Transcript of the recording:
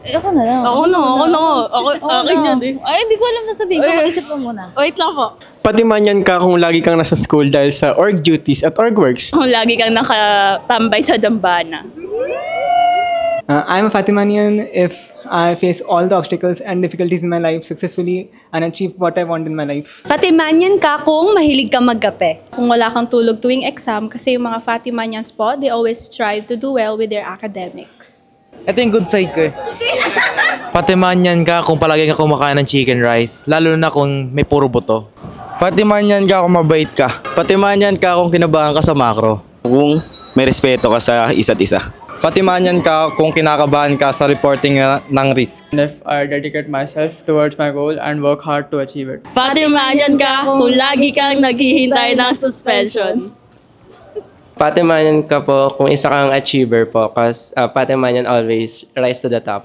Ako na lang. Ako na. Akin yan eh. Ay, hindi ko alam na sabihin ko. Mag-isip ko muna. Wait lang po. Patimanyan ka kung lagi kang nasa school dahil sa org duties at org works. Kung lagi kang nakatambay sa dambana. I'm a Fatimanian if I face all the obstacles and difficulties in my life successfully and achieve what I want in my life. Patimanyan ka kung mahilig ka magkape. Kung wala kang tulog tuwing exam, kasi yung mga Fatimanians po, they always strive to do well with their academics. Ito yung good side ko eh. Patimanyan ka kung palagi ka kumakain ng chicken rice, lalo na kung may puro buto. Patimanyan ka kung mabait ka. Patimanyan ka kung kinabahan ka sa macro. Kung may respeto ka sa isa't isa. Patimanyan ka kung kinakabahan ka sa reporting ng risk. If I dedicate myself towards my goal and work hard to achieve it. Patimanyan ka kung lagi kang naghihintay ng suspension. Patimanyan ka po kung isa kang achiever po, because Patimanyan always rise to the top.